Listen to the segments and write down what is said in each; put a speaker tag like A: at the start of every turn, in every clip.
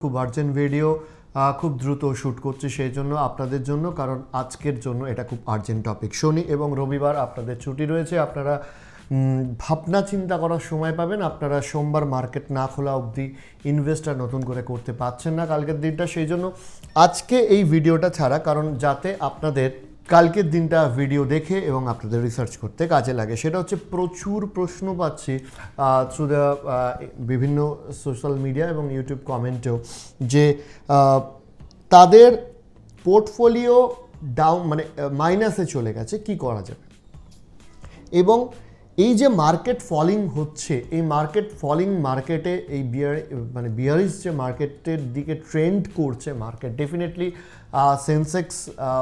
A: খুব urgent video খুব দ্রুত শ্যুট করছি সেই জন্য আপনাদের জন্য, কারণ আজকের জন্য এটা খুব আর্জেন্ট টপিক। শনি এবং রবিবার আপনাদের ছুটি রয়েছে, আপনারা ভাবনা চিন্তা করার সময় পাবেন। আপনারা সোমবার মার্কেট না খোলা অবধি ইনভেস্টর নতুন করে করতে পারছেন না কালকের দিনটা, সেই জন্য আজকে এই ভিডিওটা ছাড়া, কারণ যাতে আপনাদের কালকের দিনটা ভিডিও দেখে এবং আপনাদের রিসার্চ করতে কাজে লাগে। সেটা হচ্ছে প্রচুর প্রশ্ন পাচ্ছি থ্রু দ্য বিভিন্ন সোশ্যাল মিডিয়া এবং ইউটিউব কমেন্টেও, যে তাদের পোর্টফোলিও ডাউন মানে মাইনাসে চলে গেছে, কি করা যাবে। এবং এই যে মার্কেট ফলিং হচ্ছে, এই মার্কেট ফলিং মার্কেটে এই বিয়ারিশ যে মার্কেটের দিকে ট্রেন্ড করছে মার্কেট, ডেফিনেটলি সেন্সেক্স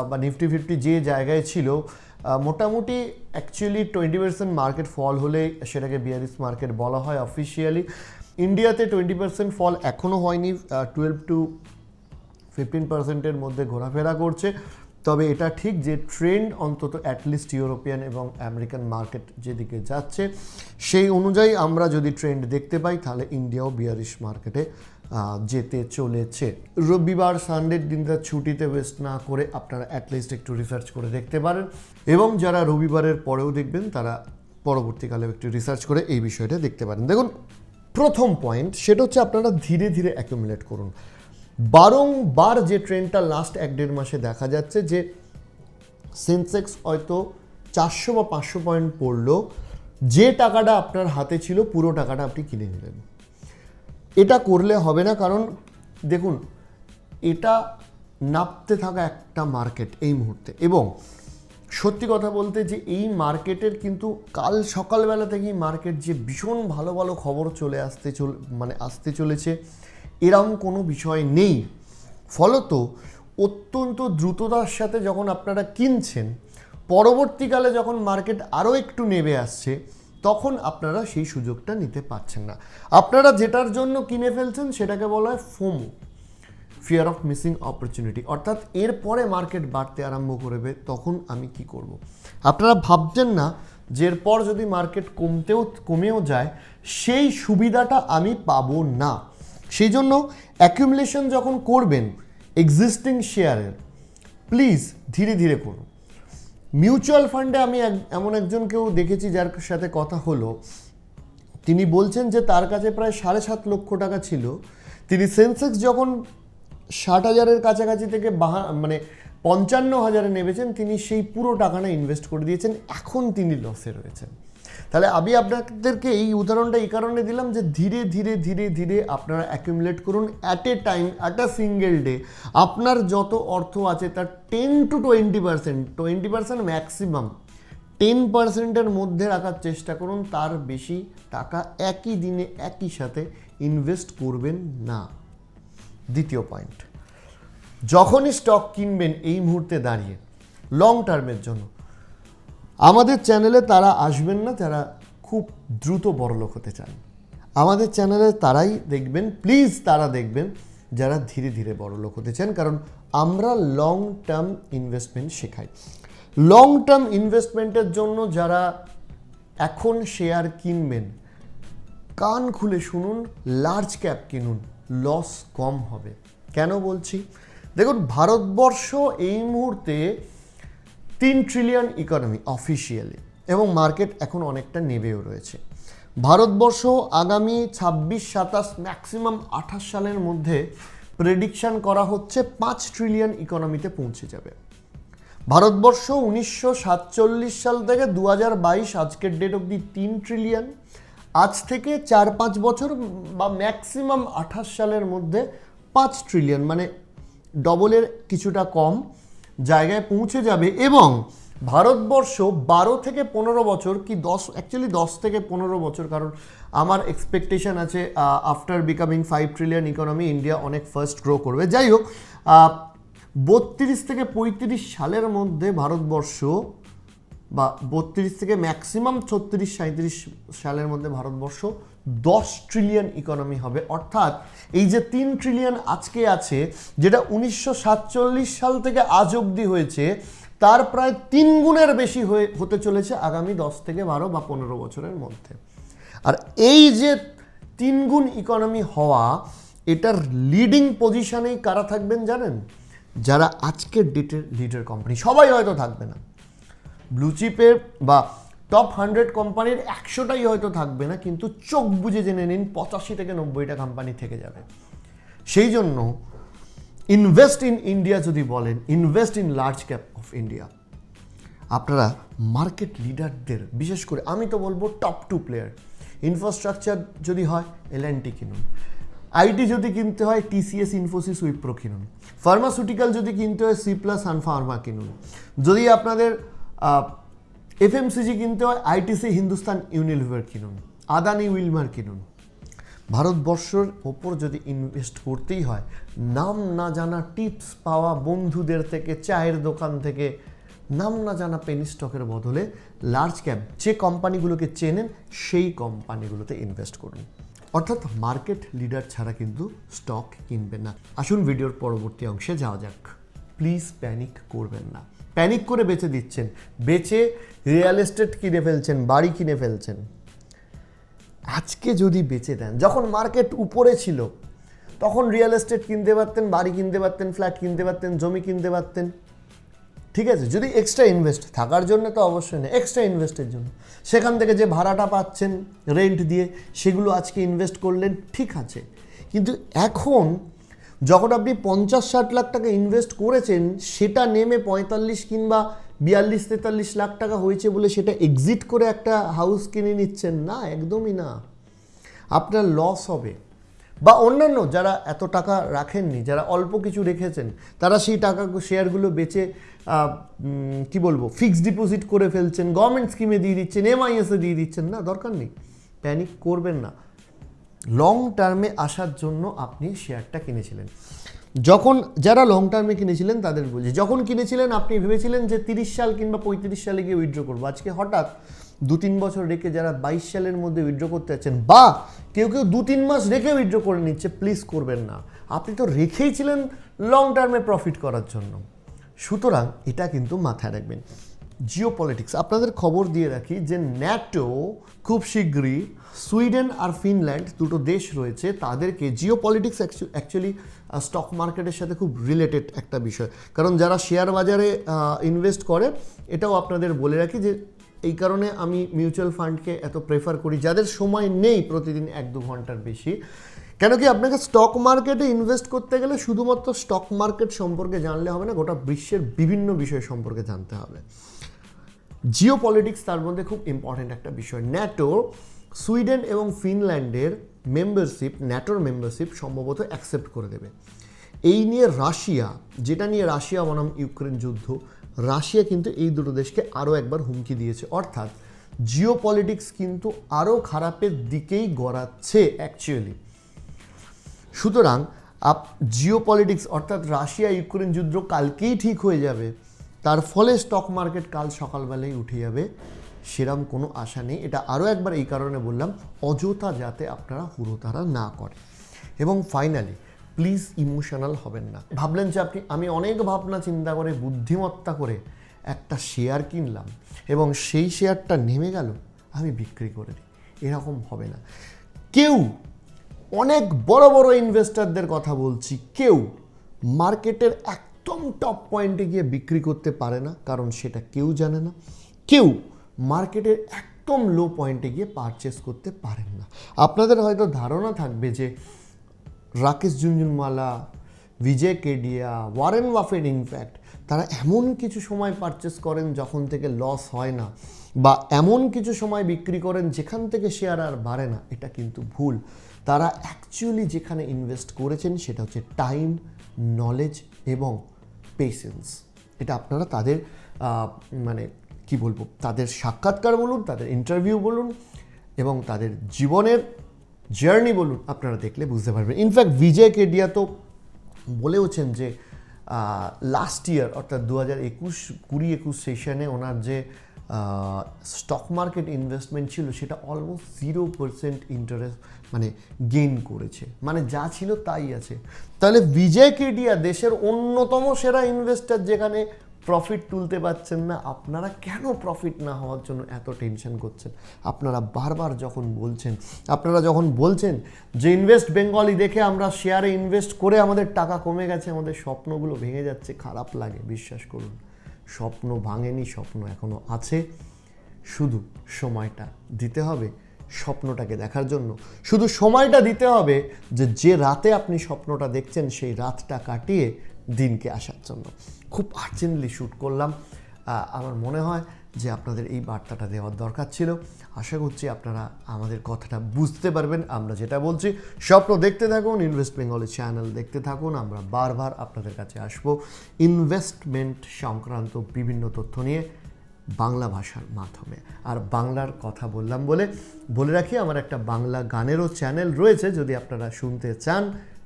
A: বা নিফটি 50 যে জায়গায় ছিল মোটামুটি অ্যাকচুয়ালি 20% মার্কেট ফল হলে সেটাকে বিয়ারিশ মার্কেট বলা হয় অফিসিয়ালি। ইন্ডিয়াতে 20% ফল এখনও হয়নি, 12 to 15%-এর মধ্যে ঘোরাফেরা করছে। তবে এটা ঠিক যে ট্রেন্ড অন্তত অ্যাটলিস্ট ইউরোপিয়ান এবং আমেরিকান মার্কেট যেদিকে যাচ্ছে সেই অনুযায়ী আমরা যদি ট্রেন্ড দেখতে পাই তাহলে ইন্ডিয়াও বিয়ারিশ মার্কেটে যেতে চলেছে। রবিবার সানডের দিনটা ছুটিতে ওয়েস্ট না করে আপনারা অ্যাটলিস্ট একটু রিসার্চ করে দেখতে পারেন, এবং যারা রবিবারের পরেও দেখবেন তারা পরবর্তীকালেও একটু রিসার্চ করে এই বিষয়টা দেখতে পারেন। দেখুন, প্রথম পয়েন্ট সেটা হচ্ছে আপনারা ধীরে ধীরে অ্যাকুমুলেট করুন। বারংবার যে ট্রেন্ডটা লাস্ট 1-1.5 মাসে দেখা যাচ্ছে যে সেন্সেক্স হয়তো 400 বা 500 পয়েন্ট পড়লো, যে টাকাটা আপনার হাতে ছিল পুরো টাকাটা আপনি কিনে নিলেন। এটা করলে হবে না, কারণ দেখুন এটা নামতে থাকা একটা মার্কেট এই মুহূর্তে, এবং সত্যি কথা বলতে যে এই মার্কেটের কিন্তু কাল সকালবেলা থেকেই মার্কেট যে ভীষণ ভালো ভালো খবর আসতে চলেছে এরকম কোনো বিষয় নেই। ফলত অত্যন্ত দ্রুততার সাথে যখন আপনারা কিনছেন, পরবর্তীকালে যখন মার্কেট আরও একটু নেমে আসছে তখন আপনারা সেই সুযোগটা নিতে পারছেন না। আপনারা যেটার জন্য কিনে ফেলছেন সেটাকে বলা হয় FOMO, fear of missing opportunity, অর্থাৎ এরপরে মার্কেট বাড়তে আরম্ভ করবে তখন আমি কি করব। আপনারা ভাবছেন না যে এরপর যদি মার্কেট কমেও যায় সেই সুবিধাটা আমি পাবো না। সেই জন্য অ্যাকুমুলেশন যখন করবেন এক্সিস্টিং শেয়ারের, প্লিজ ধীরে ধীরে করুন। মিউচুয়াল ফান্ডে আমি এমন একজনকেও দেখেছি যার সাথে কথা হলো, তিনি বলছেন যে তার কাছে প্রায় 7.5 লক্ষ টাকা ছিল। তিনি সেন্সেক্স যখন 60,000-এর কাছাকাছি থেকে 55,000-এ নেমেছেন, তিনি সেই পুরো টাকাটা ইনভেস্ট করে দিয়েছেন, এখন তিনি লসে রয়েছেন। তাহলে আমি আপনাদেরকে এই উদাহরণটা এই কারণে দিলাম যে ধীরে ধীরে ধীরে ধীরে আপনারা অ্যাকুমুলেট করুন। At a time, at a single day আপনার যত অর্থ আছে তার 10 to 20% ম্যাক্সিমাম 10%-এর মধ্যে রাখার চেষ্টা করুন। তার বেশি টাকা একই দিনে একই সাথে ইনভেস্ট করবেন না। দ্বিতীয় পয়েন্ট, যখনই স্টক কিনবেন এই মুহূর্তে দাঁড়িয়ে লং টার্মের জন্য, আমাদের চ্যানেলে তারা আসবেন না যারা খুব দ্রুত বড়লোক হতে চান। আমাদের চ্যানেলে তারাই দেখবেন, প্লিজ তারা দেখবেন যারা ধীরে ধীরে বড়লোক হতে চান, কারণ আমরা লং টার্ম ইনভেস্টমেন্ট শেখাই। লং টার্ম ইনভেস্টমেন্টের জন্য যারা এখন শেয়ার কিনবেন, কান খুলে শুনুন, লার্জ ক্যাপ কিনুন, লস কম হবে। কেন বলছি? দেখুন, ভারতবর্ষ এই মুহূর্তে 3 ট্রিলিয়ন ইকোনমি অফিসিয়ালি, এবং মার্কেট এখন অনেকটা নেবেও রয়েছে। ভারতবর্ষ আগামী 26-27 ম্যাক্সিমাম 28 সালের মধ্যে প্রেডিকশান করা হচ্ছে 5 ট্রিলিয়ন ইকোনমিতে পৌঁছে যাবে। ভারতবর্ষ 1947 সাল থেকে 2022 আজকের ডেট অবধি 3 ট্রিলিয়ন, আজ থেকে 4-5 বছর বা ম্যাক্সিমাম 28 সালের মধ্যে 5 ট্রিলিয়ন, মানে ডবলের কিছুটা কম জায়গায় পৌঁছে যাবে। এবং ভারতবর্ষ 12 থেকে 15 বছর কি 10 থেকে 15 বছর, কারণ আমার এক্সপেকটেশন আছে after becoming 5 trillion economy India অনেক ফার্স্ট গ্রো করবে। যাই হোক, 32 থেকে 35 সালের মধ্যে ভারতবর্ষ, বা 32 থেকে ম্যাক্সিমাম 36-37 সালের মধ্যে ভারতবর্ষ 10 ট্রিলিয়ন ইকোনমি হবে। অর্থাৎ এই যে 3 ট্রিলিয়ন আজকে আছে, যেটা 1947 সাল থেকে আজ অবধি হয়েছে, তার প্রায় 3 গুণের বেশি হতে চলেছে আগামী 10 থেকে 12 বা 15 বছরের মধ্যে। আর এই যে 3 গুণ ইকোনমি হওয়া, এটার লিডিং পজিশনেই কারা থাকবেন জানেন? যারা আজকের ডেটের লিডার কোম্পানি। সবাই হয়তো থাকবে না, ব্লু চিপের বা টপ 100 কোম্পানির 100টাই হয়তো থাকবে না, কিন্তু চোখ বুঝে জেনে নিন 85 থেকে 90টা কোম্পানি থেকে যাবে। সেই জন্য ইনভেস্ট ইন ইন্ডিয়া যদি বলেন, invest in large cap of India. আপনারা মার্কেট লিডারদের, বিশেষ করে আমি তো বলবো টপ 2 প্লেয়ার। ইনফ্রাস্ট্রাকচার যদি হয় L&T কিনুন, আইটি যদি কিনতে হয় TCS, ইনফোসিস, উইপ্রো কিনুন, ফার্মাসিউটিক্যাল যদি কিনতে হয় C+ সান ফার্মা কিনুন, যদি আপনাদের FMCG কিনতে হয় ITC, হিন্দুস্তান ইউনিলিভার কিনুন, আদানি উইলমার কিনুন। ভারতবর্ষের ওপর যদি ইনভেস্ট করতেই হয়, নাম না জানা টিপস পাওয়া বন্ধুদের থেকে, চায়ের দোকান থেকে, নাম না জানা পেনি স্টকের বদলে লার্জ ক্যাপ যে কোম্পানিগুলোকে চেনেন সেই কোম্পানিগুলোতে ইনভেস্ট করুন। অর্থাৎ মার্কেট লিডার ছাড়া কিন্তু স্টক কিনবেন না। আসুন ভিডিওর পরবর্তী অংশে যাওয়া যাক। প্লিজ প্যানিক করবেন না। প্যানিক করে বেচে দিচ্ছেন, বেচে রিয়েল এস্টেট কিনে ফেলছেন, বাড়ি কিনে ফেলছেন। আজকে যদি বেচে দেন, যখন মার্কেট উপরে ছিল তখন রিয়েল এস্টেট কিনতে পারতেন, বাড়ি কিনতে পারতেন, ফ্ল্যাট কিনতে পারতেন, জমি কিনতে পারতেন, ঠিক আছে? যদি এক্সট্রা ইনভেস্ট থাকার জন্য তো অবশ্যই না, এক্সট্রা ইনভেস্টের জন্য সেখান থেকে যে ভাড়াটা পাচ্ছেন রেন্ট দিয়ে, সেগুলো আজকে ইনভেস্ট করলেন, ঠিক আছে। কিন্তু এখন যখন আপনি 50-60 লাখ টাকা ইনভেস্ট করেছেন, সেটা নেমে 45 কিংবা 42-43 লাখ টাকা হয়েছে বলে সেটা এক্সিট করে একটা হাউস কিনে নিচ্ছেন না, একদমই না। আপনার লস হবে। বা অন্যান্য যারা এত টাকা রাখেননি, যারা অল্প কিছু রেখেছেন, তারা সেই টাকা শেয়ারগুলো বেচে কি বলবো, ফিক্সড ডিপোজিট করে ফেলছেন, গভর্নমেন্ট স্কিমে দিয়ে দিচ্ছেন, MIS-এ দিয়ে দিচ্ছেন। না, দরকার নেই, প্যানিক করবেন না। লং টার্মে আসার জন্য আপনি শেয়ারটা কিনেছিলেন। যখন যারা লং টার্মে কিনেছিলেন তাদের বলছি, যখন কিনেছিলেন আপনি ভেবেছিলেন যে 30 সাল কিংবা 35 সালে গিয়ে উইথড্র করবো। আজকে হঠাৎ 2-3 বছর রেখে যারা 22 সালের মধ্যে উইথড্র করতে যাচ্ছেন, বা কেউ 2-3 মাস রেখে উইথড্র করে নিচ্ছে, প্লিজ করবেন না। আপনি তো রেখেইছিলেন লং টার্মে প্রফিট করার জন্য। সুতরাং এটা কিন্তু মাথায় রাখবেন। জিও পলিটিক্স আপনাদের খবর দিয়ে রাখি যে ন্যাটো খুব শীঘ্রই সুইডেন আর ফিনল্যান্ড, দুটো দেশ রয়েছে, তাদেরকে জিও পলিটিক্স অ্যাকচুয়ালি স্টক মার্কেটের সাথে খুব রিলেটেড একটা বিষয়। কারণ যারা শেয়ার বাজারে ইনভেস্ট করে, এটাও আপনাদের বলে রাখি যে এই কারণে আমি মিউচুয়াল ফান্ডকে এত প্রেফার করি, যাদের সময় নেই প্রতিদিন 1-2 ঘন্টার বেশি। কেন কি, আপনাকে স্টক মার্কেটে ইনভেস্ট করতে গেলে শুধুমাত্র স্টক মার্কেট সম্পর্কে জানলে হবে না, গোটা বিশ্বের বিভিন্ন বিষয় সম্পর্কে জানতে হবে। জিও পলিটিক্স তার মধ্যে খুব ইম্পর্টেন্ট একটা বিষয়। ন্যাটো সুইডেন এবং ফিনল্যান্ডের মেম্বারশিপ, ন্যাটোর মেম্বারশিপ সম্ভবত অ্যাকসেপ্ট করে দেবে। এই নিয়ে রাশিয়া, যেটা নিয়ে রাশিয়া বনাম ইউক্রেন যুদ্ধ, রাশিয়া কিন্তু এই দুটো দেশকে আরও একবার হুমকি দিয়েছে। অর্থাৎ জিও পলিটিক্স কিন্তু আরও খারাপের দিকেই গড়াচ্ছে অ্যাকচুয়ালি। সুতরাং জিও পলিটিক্স অর্থাৎ রাশিয়া ইউক্রেন যুদ্ধ কালকেই ঠিক হয়ে যাবে, তার ফলে স্টক মার্কেট কাল সকালবেলায় উঠে যাবে, সেরকম কোনো আশা নেই। এটা আরও একবার এই কারণে বললাম, অযথা যাতে আপনারা হুড়োতাড়া না করেন। এবং ফাইনালি প্লিজ ইমোশনাল হবেন না। ভাবলেন যে আমি অনেক ভাবনা চিন্তা করে বুদ্ধিমত্তা করে একটা শেয়ার কিনলাম এবং সেই শেয়ারটা নেমে গেল, আমি বিক্রি করে দিই, এরকম হবে না। কেউ, অনেক বড় বড় ইনভেস্টরদের কথা বলছি, কেউ মার্কেটের একদম টপ পয়েন্টে গিয়ে বিক্রি করতে পারে না, কারণ সেটা কেউ জানে না। কেউ মার্কেটের একদম লো পয়েন্টে গিয়ে পারচেস করতে পারেন না। আপনাদের হয়তো ধারণা থাকবে যে রাকেশ ঝুনঝুনওয়ালা, বিজয় কেডিয়া, ওয়ারেন বাফেট, ইনফ্যাক্ট তারা এমন কিছু সময় পারচেস করেন যখন থেকে লস হয় না, বা এমন কিছু সময় বিক্রি করেন যেখান থেকে শেয়ার আর বাড়ে না। এটা কিন্তু ভুল। তারা অ্যাকচুয়ালি যেখানে ইনভেস্ট করেছেন সেটা হচ্ছে টাইম, নলেজ এবং পেশেন্স। এটা আপনারা তাদের মানে কি বলবো, তাদের সাক্ষাৎকার বলুন, তাদের ইন্টারভিউ বলুন এবং তাদের জীবনের জার্নি বলুন, আপনারা দেখলে বুঝতে পারবেন। ইনফ্যাক্ট বিজয় কেডিয়া তো বলেওছেন যে লাস্ট ইয়ার অর্থাৎ 2020-21 সেশনে ওনার যে স্টক মার্কেট ইনভেস্টমেন্ট ছিল সেটা অলমোস্ট 0% ইন্টারেস্ট মানে গেইন করেছে, মানে যা ছিল তাই আছে। তাহলে বিজয় কেডিয়া দেশের অন্যতম সেরা ইনভেস্টর, যেখানে প্রফিট তুলতে পারছেন না, আপনারা কেন প্রফিট না হওয়ার জন্য এত টেনশন করছেন? আপনারা বারবার আপনারা যখন বলছেন যে ইনভেস্ট বেঙ্গলি দেখে আমরা শেয়ারে ইনভেস্ট করে আমাদের টাকা কমে গেছে, আমাদের স্বপ্নগুলো ভেঙে যাচ্ছে, খারাপ লাগে। বিশ্বাস করুন, স্বপ্ন ভাঙেনি, স্বপ্ন এখনও আছে। শুধু সময়টা দিতে হবে স্বপ্নটাকে দেখার জন্য, শুধু সময়টা দিতে হবে যে রাতে আপনি স্বপ্নটা দেখছেন সেই রাতটা কাটিয়ে দিনকে আসার জন্য। খুব আর্জেন্টলি শ্যুট করলাম, আমার মনে হয় যে আপনাদের এই বার্তাটা দেওয়ার দরকার ছিল। আশা করছি আপনারা আমাদের কথাটা বুঝতে পারবেন। আমরা যেটা বলছি, স্বপ্ন দেখতে থাকুন, ইনভেস্ট বেঙ্গলি চ্যানেল দেখতে থাকুন। আমরা বারবার আপনাদের কাছে আসবো ইনভেস্টমেন্ট সংক্রান্ত বিভিন্ন তথ্য নিয়ে বাংলা ভাষার মাধ্যমে। আর বাংলার কথা বললাম বলে রাখি, আমার একটা বাংলা গানেরও চ্যানেল রয়েছে, যদি আপনারা শুনতে চান।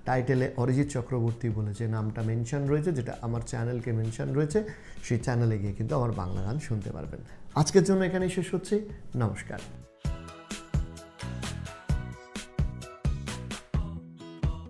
A: টাইটেলে অরিজিৎ চক্রবর্তী বলে যে নামটা মেনশন রয়েছে, যেটা আমার চ্যানেলকে মেনশন রয়েছে, সেই চ্যানেলে গিয়ে কিন্তু আমার বাংলা গান শুনতে পারবেন। আজকের জন্য এখানেই শেষ হচ্ছে। নমস্কার।